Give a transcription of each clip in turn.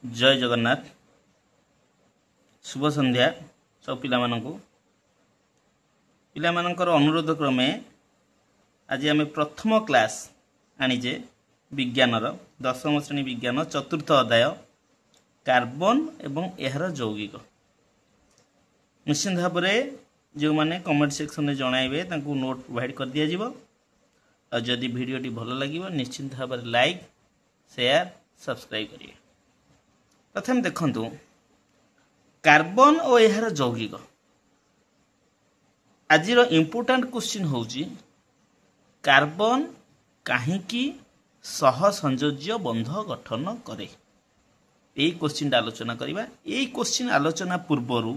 जय जगन्नाथ शुभ संध्या सब पिलामानंकर अनुरोध क्रमे आज आम प्रथम क्लास आनीजे विज्ञानर दशम श्रेणी विज्ञान चतुर्थ अध्याय कार्बन एवं यार यौगिक निश्चित भाव में जो मैंने कमेंट सेक्शन में जनइबे नोट प्रोवाइड कर दि जाव और जदि वीडियोटी भल लगे निश्चित भाव में लाइक शेयर सब्सक्राइब करिए। प्रथम देखंतु कार्बन और यार यौगिक आज इम्पोर्टाट क्वेश्चन होउची कार्बन काहींकी सह संयोज्य बंध गठन करे। यही क्वेश्चन आलोचना करिबा। यही क्वेश्चन आलोचना पूर्वरु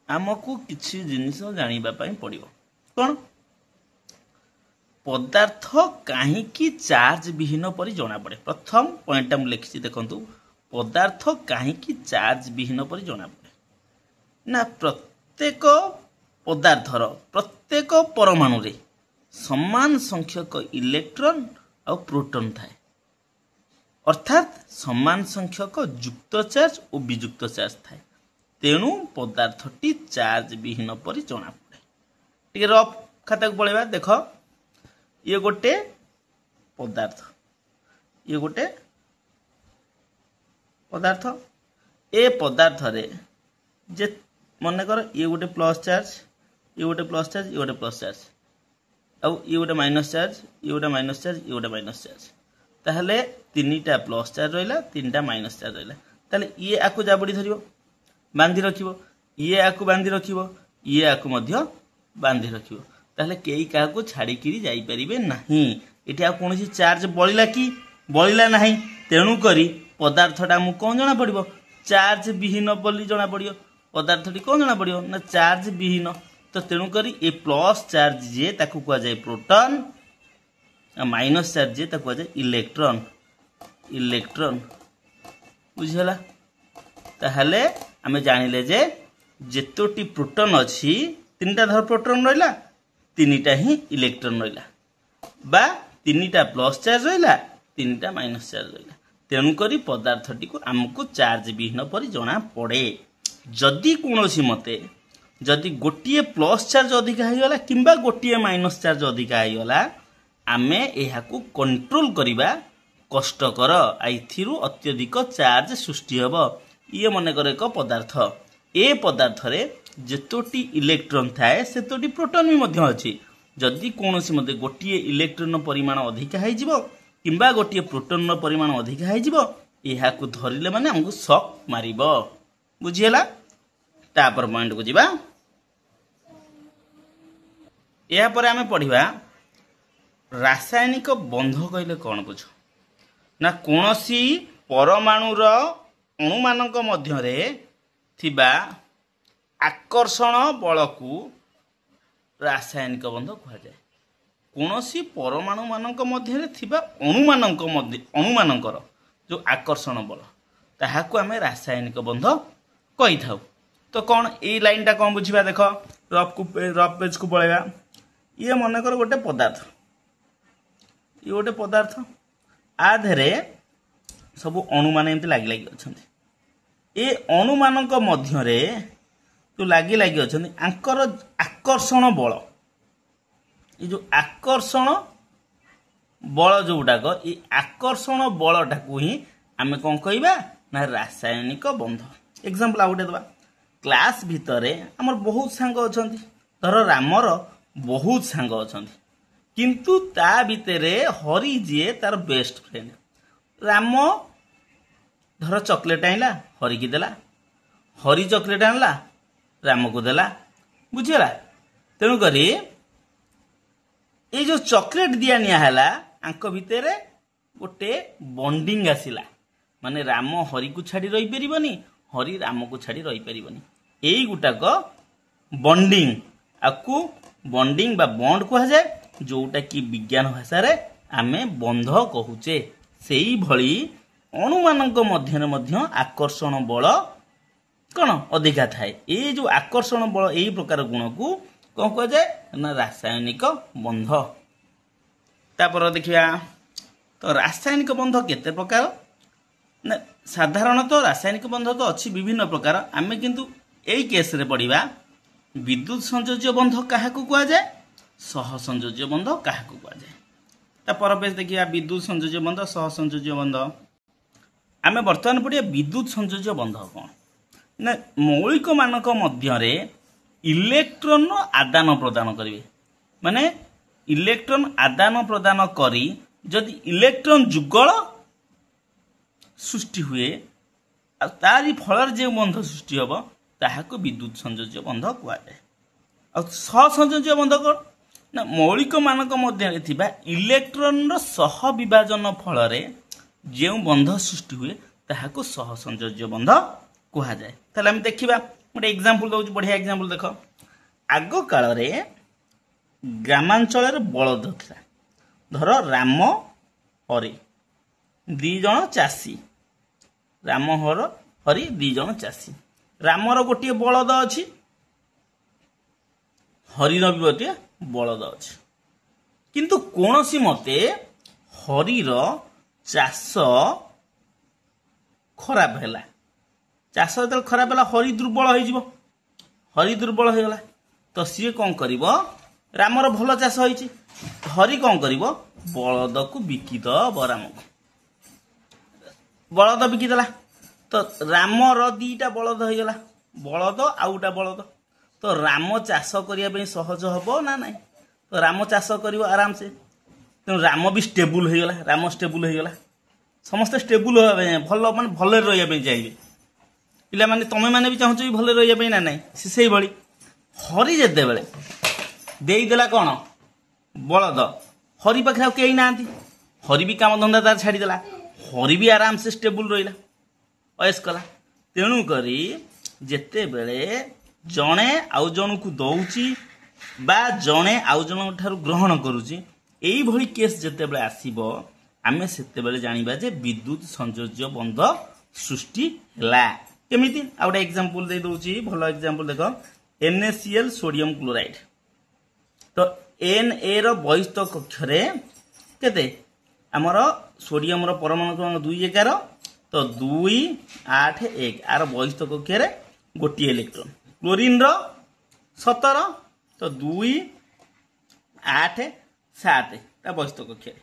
आमको किछि जिनिस जानिबा पई पड़िबो। कोन पदार्थ काहींकी चार्ज विहीन परि जणा पड़े। प्रथम पॉइंट हम लिखिछि देखंतु पदार्थ काहींकी चार्ज विहीन परि जणा पड़े ना प्रत्येक पदार्थर प्रत्येक परमाणु रे समान संख्यक इलेक्ट्रॉन और प्रोटॉन थाए अर्थात समान संख्यक युक्त चार्ज और वियुक्त चार्ज थाए तेणु पदार्थटी चार्ज विहीन परि जणा पड़े। टिके रफ खाता को पळेबा देख ये गोटे पदार्थ ये गोटे पदार्थ ए पदार्थ रे जे मन कर ये गोटे प्लस चार्ज ये गोटे प्लस चार्ज ये गोटे प्लस चार्ज और ये गोटे माइनस चार्ज ये गोटे माइनस चार्ज ये गोटे माइनस चार्ज ताहले तीनटा प्लस चार्ज रहिला तीनटा माइनस चार्ज रहिला ताहले ये आकु जाबडी धरिबो बांधी रखिबो ये आकु बांधी रखिबो ये आकु मध्य बांधी रखिबो ताहले केई काकु छाड़ी किरी जाई परिबे नाही। एठी आ कोनोसी चार्ज बळिला कि बळिला नाही तेणु करी पदार्थटा मु कोन जणा पड़िबो चार्ज विहीन बोली जणा पड़ियो। पदार्थटी कोन जणा पड़ियो ना चार्ज विहीन तो तेणु करी ए प्लस चार्ज जे ताकु कुआ जाय प्रोटॉन आ माइनस चार्ज जे ताकु कुआ जाय इलेक्ट्रॉन इलेक्ट्रॉन बुझिहला। ताहले आमे जानिले जे जेतोटी प्रोटॉन अछि तीनटा धर प्रोटॉन रहिला तीनटा ही इलेक्ट्रॉन रहिला बा तीनटा प्लस चार्ज रहिला तीनटा माइनस चार्ज रहिला तेणु करी पदार्थटी को आमको चार्ज विहीन परि जणा पड़े। जदि कोनोसी मते जदि गोटिए प्लस चार्ज अधिका होइगला किंबा गोटिए माइनस चार्ज अधिका होइगला आमे एहाकू कंट्रोल करिबा कष्टकर आइथिरु अत्यधिक चार्ज सृष्टि हबो। ये मने करे एक पदार्थ ए पदार्थ रे जेतोटी इलेक्ट्रॉन थाए सेतोटी प्रोटॉन भी मध्य अछि। जदि कोनोसी मते गोटिए इलेक्ट्रॉन परिमाण अधिका होई जिवो किंबा गोटिए प्रोटॉन परिमाण अधिका होई जिवो एहाकू धरिले माने हमकु शॉक मारिबो बुझियला। तापर पॉइंट को जिबा या पर आमे पढिबा रासायनिक बंध कहले कोन बुझो ना कोनोसी परमाणुर अणुमानक मध्यरे थिबा आकर्षण बल को रासायनिक बंध कहा जाए। कोनोसी परमाणु मानक मध्यरे थिबा अणुमानकर जो आकर्षण बल ताहाकू आमे रासायनिक बंध कहि थाउ। तो कौन ए लाइनटा कौन बुझिबा देख रफ पेज को पळेबा। ये मन कर गोटे पदार्थ ये गोटे पदार्थ आ धेरे सब अणुमान एमती लागी लागी अछंती ए अणुमानक मध्यरे तो लागी लागी अछंती आंकर आकर्षण बल ये जो आकर्षण बल जोटाक ये आकर्षण बलटा को ही आमे कौन कहबा ना रासायनिक बंध। एग्जांपल आ गोटे दबा क्लास भितरे हमर बहुत सांग अछंती धर रामर बहुत सांग अछंती किंतु ता भितरे हरि जे तार बेस्ट फ्रेंड राम धर चॉकलेट आइला हरि की देला हरि चॉकलेट आनला राम को देला बुझिला। तेणु करी ए जो चॉकलेट दिया निया हला आंक भितरे गोटे बॉन्डिंग आसिला माने राम हरि को छाड़ी रही परिबनी हरि राम को छाड़ी रही परिबनी एई गुटाक बॉन्डिंग आकु बॉन्डिंग बा बॉन्ड कहा जाए जोटा कि विज्ञान भाषा रे आमे बंध कहूचे। सेई भली अणुमानक मध्यने मध्य आकर्षण बल कौन अधिका थाए। ए जो आकर्षण बल एई प्रकार गुण को कौन कहा जाए ना रासायनिक बंध। तापर देखिया तो रासायनिक बंध केते प्रकार ना साधारणतः रासायनिक बंधक अच्छी विभिन्न प्रकार आमे किंतु एई केस रे पढ़िबा विद्युत संयोज्य बंधक क्या कहुए सह संयोज्य बंधक क्या कहुए ता परपेश देखिए विद्युत संयोज्य बंधक सह संयोज्य बंधक आमे वर्तमान पढ़िया विद्युत संयोज्य बंधक कौन ना मौलिक मानक मध्य इलेक्ट्रॉन आदान प्रदान करेंगे माने इलेक्ट्रॉन आदान प्रदान करी जदि इलेक्ट्रॉन जुगल सृष्टि हुए तारी फल जो बंध सृष्टि हम ताहाको विद्युत संयोज्य बंध कहुए सह संयोज्य बंध कौन ना मौलिक मानक मध्य थिबा इलेक्ट्रॉन सह विभाजन फल जो बंध सृष्टि हुए ताहाको सह संयोज्य बंध कह जाए ताले हम देखिबा गोटे एग्जांपल दउछ बढ़िया एग्जांपल देख आग काल रे ग्रामांचल बलद था धर राम हरि दी जन चाषी राम हरि दी जन चाषी रामर गोटे बलद अच्छी हरिर भी गोटे बलद अच्छी किंतु कौन सी मते हरिर चाष खराब है चाष जो खराब है हरि दुर्बल हो गला तो सी कौन कर रामर भल चाष होती हरि कौन कर बलद को बिकिदब राम को बलद बिकिदेला तो रामर दीटा बलद हो गला बलद आउटा बलद तो राम चाष करने सहज हम ना ना तो राम चाष कर आराम से तेणु राम भी स्टेबुल हो गला राम स्टेबुल हो गला समस्त स्टेबुल भल मान भल रही चाहिए पिला माने तमे माने भी चाहूँ भल रही ना ना से भाई हरि जिते बड़े देदेला कौन बलद हरि पाखे कई ना हरि भी काम धंदा तार छाड़देला हरि भी आराम से स्टेबुल रहा अयस कला तेणुक जिते बड़े जड़े आउ जन को दौची बा जड़े आउ जन ठार ग्रहण करुच्ची यही भली केस जिते बड़े आसीबो आमे सेते बड़े जानिबा जे विद्युत संयोज्य बंध सृष्टि हैला केमिति आ गोटे एग्जांपल दे दउची भलो एग्जांपल देखो NaCl सोडियम क्लोराइड तो Na रो बहिस्थ कक्ष रे केते हमर सोडियम रो परमाणु क्रमांक 2 11 तो 2 8 1 आर बहिस्थ कक्ष रे गोटी इलेक्ट्रॉन क्लोरीन रो 17 तो 2 8 7 ता बहिस्थ कक्ष रे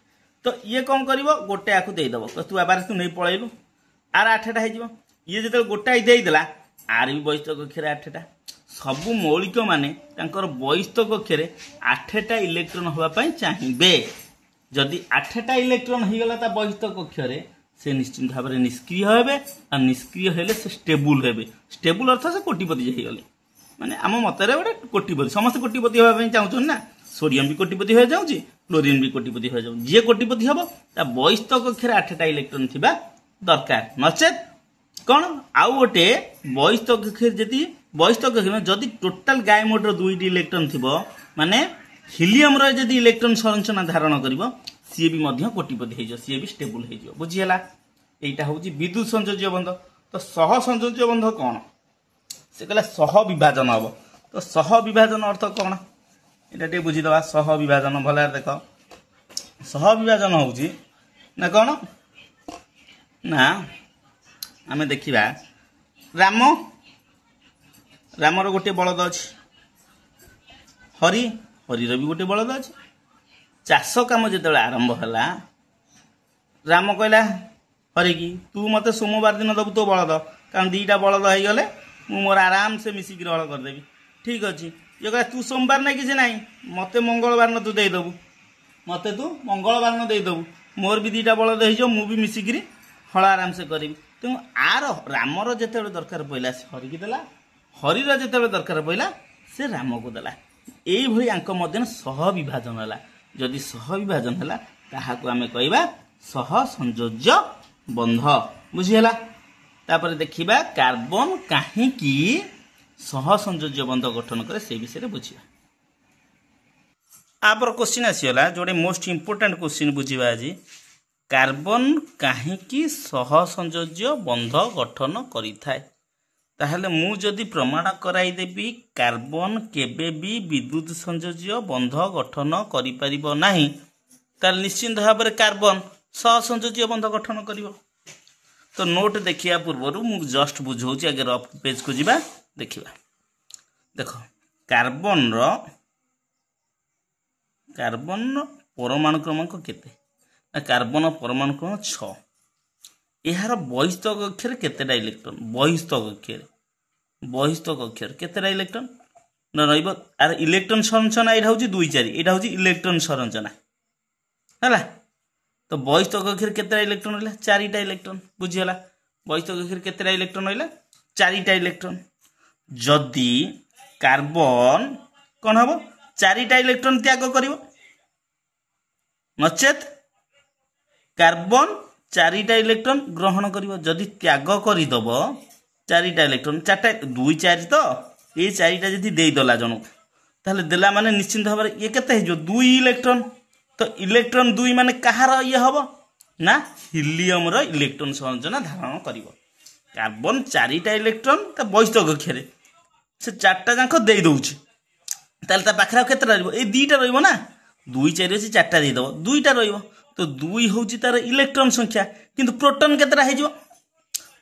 तो ये कौन करिवो गोटे आकु देई दबो तो तू आबार तू नहीं पळैलु आर 8 टा हे ये जो गोटाई देदेला आर भी बहिस्थ कक्ष 8टा सबू मौलिक माने तांकर बहिस्थ कक्ष 8टा इलेक्ट्रॉन होगापाई चाहिए जदि 8टा इलेक्ट्रॉन हो गला बहिस्थ कक्ष से निश्चित भाव में निष्क्रिय हे और निष्क्रिय हेले से स्टेबुल हे स्टेबुल अर्थ से कोटिपति होगले माने आम मतरे गोटे कोटिपति समस्त कोटिपति होगापाई चाहूँ ना सोडियम भी कोटिपति हो जाऊँगी क्लोरीन भी कोटिपति हो जाऊँ जी कोटिपति हम बहिस्थ कक्ष 8टा इलेक्ट्रॉन थिबा दरकार नचेत कौन आउ गोटे बहिस्थ कक्ष जी बहिस्थ कक्ष जदि टोटाल गायमोटर 2टी इलेक्ट्रॉन थिबो माने हिलियम रो जदि इलेक्ट्रॉन संरचना धारण करिवो सी भी मध्य कोटिपति हो सी भी स्टेबुल हो बुझीला एटा होची विद्युत संयोज्य बंध तो सह संयोज्य बंध कौन से कहला सह विभाजन हम तो सह विभाजन अर्थ कौन एटा टे बुझीदवा सह विभाजन भल देख सह विभाजन होची ना कौन ना आमे देखिबा रामर गोटे बलद अच्छी हरिर भी गोटे बलद अच्छी चाष काम जो आरंभ है राम कहला हरि की तू मते सोमवार दिन दबु तो बलद कारण 2टा बलद हो गले मु मोर आराम से मिसिक हल करदेवी ठीक अच्छे ये कह तू सोमवार ना किसी ना मते मंगलवार न तू देदेबू मते तू मंगलवार न देदेबू मोर भी 2टा बलद हो मु भी मिसिक हल आराम से करी तेणु आर रामर जिते दरकार पड़ा से हरि की देला हरिर जिते दरकार पड़ा से राम को देला यही आंक मध्य सह विभाजन है जदि सह विभाजन है ताहाको आमे कहबा सह संयोज्य बंध बुझीला तापर देखिबा कार्बन काहेकि सह संयोज्य बंध गठन करे से विषय बुझिबा आपर क्वेश्चन आसीगला जोड़े मोस्ट इंपोर्टेंट क्वेश्चन बुझिबा आज कार्बन काहेकि सह संयोज्य बंध गठन करिथाय ताहले मु जदि प्रमाण कराइदेवी कार्बन केबे भी विद्युत संयोज्य बंध गठन करि परिबो नाही ताल निश्चित भाव में कार्बन सह संयोज्य बंध गठन करिवो तो नोट देखिया पूर्व मु जस्ट बुझाऊँ आगे रफ पेज को जीवा देखिबा। देख कार्बन परमाणु क्रमांक केते ना कार्बन परमाणु क्रमांक 6 यार बहिस्थ कक्षर केतेटा इलेक्ट्रॉन बहिस्थ कक्षर केतेटा इलेक्ट्रॉन ना रहिबो आर इलेक्ट्रॉन संरचना एटा होची 2 4 एटा होची इलेक्ट्रॉन संरचना हला। तो बहिस्थ कक्षर केतेटा इलेक्ट्रॉन रहला 4टा इलेक्ट्रॉन बुझियला। बहिस्थ कक्षर केतेटा इलेक्ट्रॉन रहला 4टा इलेक्ट्रॉन। जदि कार्बन कौन हबो 4टा इलेक्ट्रॉन त्याग करिवो नचेत कार्बन 4टा इलेक्ट्रॉन ग्रहण करिवो। जदि त्याग करिदबो 4टा इलेक्ट्रॉन 4टा 2 4 तो ये 4टा जदि देई दला जणो ताले देला माने निश्चित भाव ये केते हे जो 2 इलेक्ट्रॉन। तो इलेक्ट्रॉन 2 माने कहार ये हबो ना हीलियम रो इलेक्ट्रॉन संरचना धारण करिवो। कार्बन 4टा इलेक्ट्रॉन ता बहिस्थ कक्षरे से 4टा जांक देई दउची ताले ता पाखरा केतेटा रहबो ए 2टा रहबो ना 2 4 से 4टा देई दबो 2टा रहबो। तो 2 होची तार इलेक्ट्रॉन संख्या किंतु प्रोटॉन केतेटा हे जो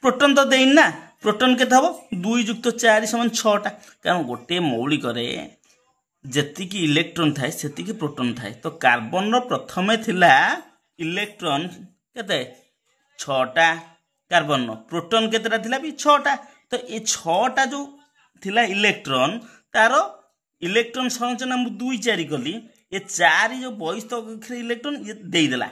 प्रोटॉन तो देइन ना प्रोटॉन केते हबो 2 + 4 = 6टा कारण गोटे मौलिक रे जेतिकी इलेक्ट्रॉन थाए सेतिकी प्रोटॉन थाए। तो कार्बन रो प्रथमे थिला इलेक्ट्रॉन केते 6टा कार्बन रो प्रोटॉन केतेटा थिला भी 6टा। तो ए 6टा जो थिला इलेक्ट्रॉन तारो इलेक्ट्रॉन संरचना मु 2 4 कली ये 4 जो बहिस्थ कक्षर इलेक्ट्रॉन ये देई देला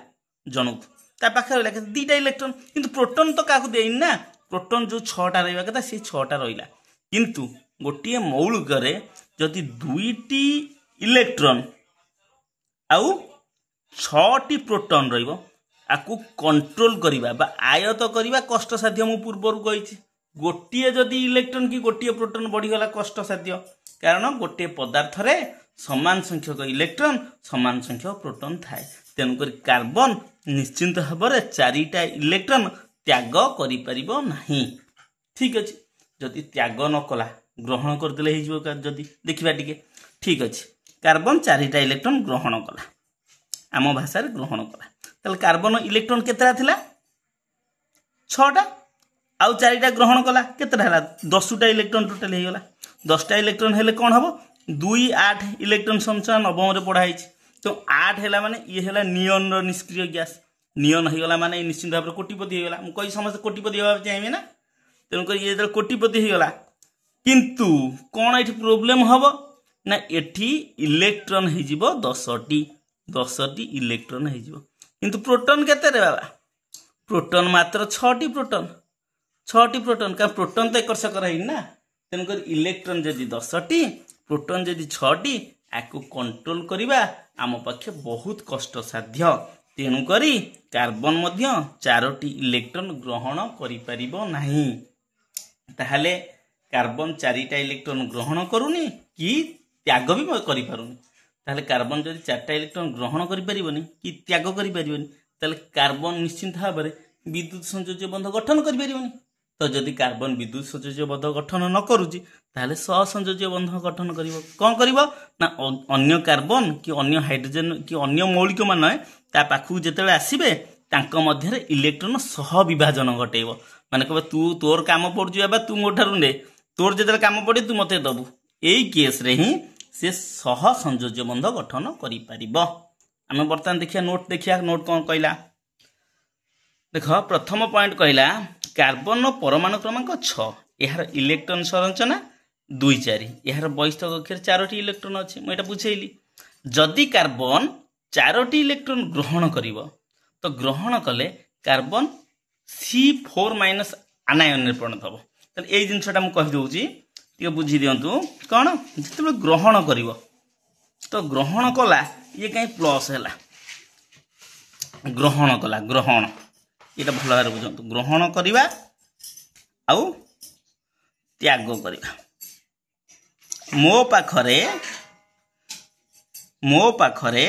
जनक ता पाखे रहला 2टा इलेक्ट्रॉन किंतु प्रोटॉन तो काकू देइन ना प्रोटॉन जो 6टा रहबा कथा से 6टा रहिला। किंतु गोटिए मौलिक रे जदि 2टी इलेक्ट्रॉन आउ 6टी प्रोटॉन रहिबो आकु कंट्रोल करिबा बा आयत करिबा कष्ट साध्य मु पूर्वरु कहिछि। गोटिए जदि इलेक्ट्रॉन की गोटिए प्रोटॉन बढ़ी गला कष्ट साध्य कारण गोटे पदार्थ रे समान संख्यक इलेक्ट्रॉन समान संख्यक प्रोटॉन थाए। तेणुक कार्बन निश्चिंत भाव में 4टा इलेक्ट्रॉन त्याग करि परिबो नाही। ठीक अछि जदि त्याग न कला ग्रहण करदेले हिजो जदि देखिबा टिके ठीक अछि कार्बन 4टा इलेक्ट्रॉन ग्रहण कला आम भाषा रे ग्रहण कला ताले कार्बन इलेक्ट्रॉन केतेटा थिला 6टा आउ 4टा ग्रहण कला केतेटा हला 10टा इलेक्ट्रॉन टोटल हे गला 10टा इलेक्ट्रॉन हेले कोन हबो 2 8 इलेक्ट्रॉन संख्या नवम रे पढ़ा हिच। तो 8 हैला माने ये हैला नियन रो निष्क्रिय गैस नियन हे गला माने निश्चित भाव कोटिपति हे गला मु कहि समस्त कोटिपति हेबा चाहिए ना। तेन कर ये जब कोटिपति हे गला किंतु कोन एठी प्रॉब्लम हबो ना एठी इलेक्ट्रॉन हे जिवो 10टी इलेक्ट्रॉन हे जिवो किंतु प्रोटॉन केते रे बाबा प्रोटॉन मात्र 6टी प्रोटॉन का प्रोटॉन तो एकर सकर है ना। तेन कर इलेक्ट्रॉन जदि 10टी प्रोटॉन जदि 6टी आकु कंट्रोल करिबा आम पक्षे बहुत कष्ट साध्य। तेणु करी कार्बन मध्य 4टी इलेक्ट्रॉन ग्रहण करि परिबो नाही। ताहले कार्बन 4टा इलेक्ट्रॉन ग्रहण करूनी कि त्याग भी करि पारुनी। ताहले कार्बन जदि 4टा इलेक्ट्रॉन ग्रहण करि परिबोनी कि त्याग करि परिबोनी ताहले कार्बन निश्चित भाव में विद्युत संयोज्य बंध गठन करि परिबोनी। तो जदि कार्बन विद्युत संयोज्य बंध गठन न करूची ताहले सहसंयोज्य बंध गठन करिवो कोन करिवो ना अन्य कार्बन कि अन्य हाइड्रोजन कि अन्य मौलिक मान ता पाखु जेतेबे आसीबे तांको मध्य रे इलेक्ट्रॉन सह विभाजन घटेइबो माने कहबे तू तोर काम पड़जु एबा तू मोठारु ने तोर जेतेबे काम पड़े तू मते दबु एई केस रे ही से सह संयोज्य बंध गठन करि परिबो। आमे वर्तमान देखिया नोट कोन कहला देख प्रथम पॉइंट कहला कार्बन परमाणु क्रमांक 6 यार इलेक्ट्रॉन संरचना 2 4 यार बहिस्थ कक्षर 4टी इलेक्ट्रॉन अछि मैं एटा बुझेइली। जदि कार्बन 4टी इलेक्ट्रॉन ग्रहण करिवो तो ग्रहण कले कार्बन C4- आनायन रे परिणत हबो। तले एई जिंसटा मु कहि दोउची टिके बुझी दियंतु कोन जतबे ग्रहण करिवो तो ग्रहण कला ये काई प्लस हैला ग्रहण कला ग्रहण ये भल भाव बुझु ग्रहण करवा आउ त्याग करवा। मो पाखरे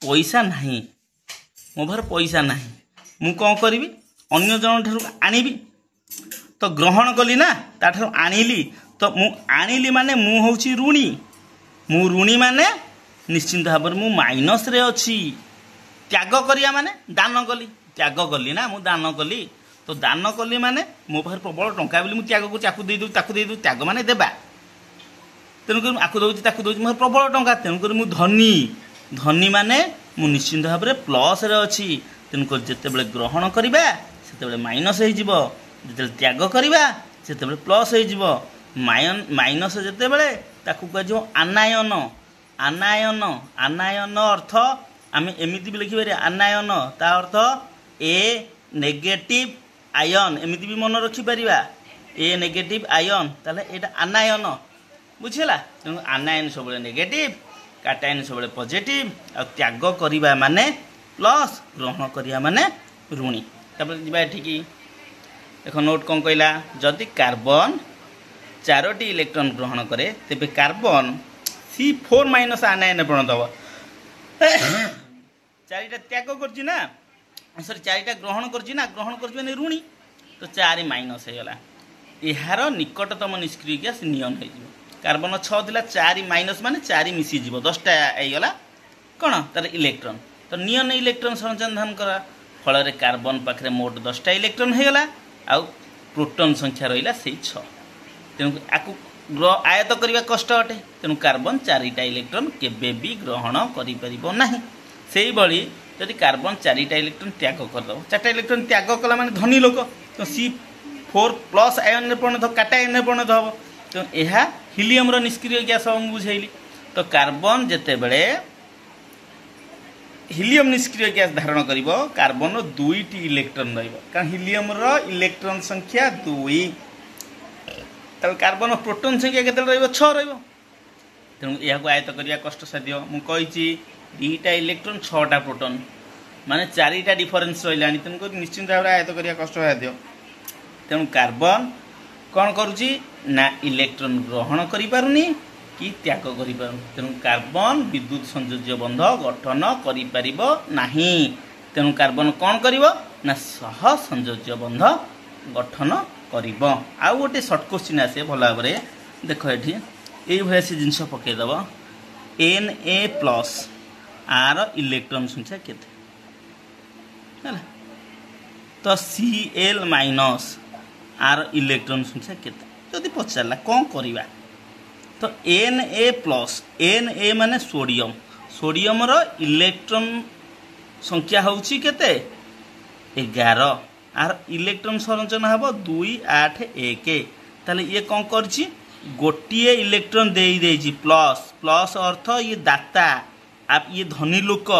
पैसा नहीं मो भर पैसा नहीं मु कौन करी अन्य जन ठार आनिबी तो ग्रहण कली ना ताठार आनिली तो मु आनिली माने मु होची ऋणी माने निश्चिंत भाव मु माइनस रे अछि। त्याग करिया माने दान कली त्याग कली ना मु दान कली तो दान कली माने मो पाखे प्रबल टंका बोली त्याग कर त्याग माने देवा तेणुक आकु दूसरी मोर प्रबल टंका तेणुक मु धनी धनी माने मु निश्चिंत भाव में प्लस रे अच्छी तेणुक जिते ग्रहण करवा से माइनस हो त्याग करवा से प्लस हो माइनस जिते कह आनायन आनायन आनायन अर्थ आम एमती भी लिखिपर आनायन ता अर्थ ए नेगेटिव आयन एमती भी मन रखिपर ए नेगेटिव आयन ताले एटा आनायन बुझीला तेणु आनायन सब नेगेटिव काटायन सब पॉजिटिव आ त्याग करवा माने प्लस ग्रहण करवा माने ऋणी तापर ठीक देख नोट कौन कहला जदि कार्बन 4टी इलेक्ट्रॉन ग्रहण करे तेबे कार्बन C4 माइनस आनायन परिणत हम 4टा त्याग करछि ना सॉरी 4टा ग्रहण करछि ना ग्रहण करछि ऋणी तो 4 माइनस होगला यार निकटतम निष्क्रिय गैस नियन हो कार्बन 6 थिला 4 माइनस माने 4 मिसी जीव 10टा आईगला कौन तार इलेक्ट्रॉन तो नियन इलेक्ट्रॉन संचालन करा फल रे कार्बन पाखरे मोट 10टा इलेक्ट्रॉन होगला आ प्रोटॉन संख्या रहिला से 6 तेणु आकु आयत करने कष्ट अटे तेणु कार्बन 4टा इलेक्ट्रॉन केबे भी ग्रहण करिपरिबो नाही सेही बळी जदि कार्बन 4टा इलेक्ट्रॉन त्याग करदो 4टा इलेक्ट्रॉन त्याग कला माने धनी लोक तो C4 प्लस आयन ने परिणत काटायन ने परिणत हम तो यह हिलियम रो निष्क्रिय गैस हम बुझेली तो कार्बन जेते बेले हिलियम निष्क्रिय गैस धारण करिवो कार्बन रो 2टी इलेक्ट्रॉन रहइबो कारण हिलियम रो इलेक्ट्रॉन संख्या 2 तब कार्बन प्रोटॉन संख्या के 6 तेणु यह आयत करने कष्ट साध्य मुझे 2टा इलेक्ट्रॉन 6टा प्रोटॉन माने 4टा डिफरेन्स रहा तेणुक निश्चिंत भाव में आयत करने कष्ट साध्य तेणु कार्बन कौन करुच्ची ना इलेक्ट्रॉन ग्रहण करिपारुनी कि त्याग करिपारुनी तेणु कार्बन विद्युत संयोज्य बंध गठन करिपारिबो नाही तेणु कार्बन कौन करिवो ना सह संयोज्य बंध गठन करिबो आउ गोटे सर्ट क्वेश्चन आसे भल भाव में देख ये भाई से जिनस पकईदेव Na+ आर इलेक्ट्रॉन संख्या केते तो Cl- आर इलेक्ट्रॉन संख्या केते जदि पचारा कौन करवा तो Na माने सोडियम सोडियम रो इलेक्ट्रॉन संख्या होउची केते 11 आर इलेक्ट्रॉन संरचना हम 2 8 1 ताले ये कौन करछि गोटिए इलेक्ट्रॉन देई प्लस प्लस अर्थ ये दाता आप ये धनी लोक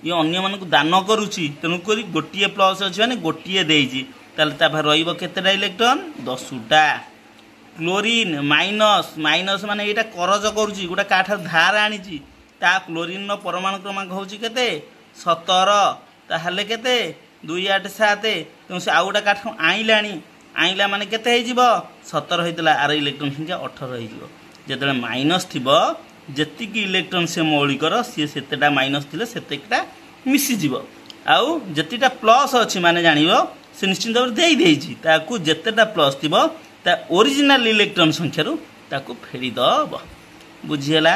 ये अन्य मान को दान करुच्ची तेणुक गोटे प्लस अच्छे मैंने गोटे देता रही केतेटा इलेक्ट्रॉन 10टा क्लोरीन माइनस माइनस माने यहाँ करज करुच्ची गोटे क्या धार आनी क्लोरीन परमाणु क्रमांक हूँ के 17 ताहले केते 2 8 7 तेणु से आउ गोटे क्या आईला आईला माने केते 17 होता आर इलेक्ट्रॉन संख्या 18 होते माइनस थी जी इलेक्ट्रॉन से मौलिकर सी सेतेटा माइनस थी सेतेटा मिसीज आउ जीटा प्लस अच्छी माने जान से निश्चिंत भाव में जितेटा प्लस थी ओरिजिनल इलेक्ट्रॉन संख्यारू ताकू फेरीदब बुझीगला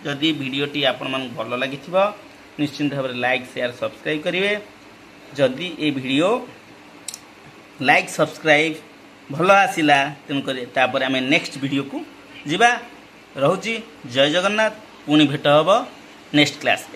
जदि वीडियोटी आपण मन भल लगी निश्चिंत भाव में लाइक शेयर सब्सक्राइब करेंगे जदि ये वीडियो लाइक सब्सक्राइब भल आसला तेणुक आम नेक्स्ट वीडियो को जीवा रोची जय जगन्नाथ पुणी भेट हम नेक्स्ट क्लास।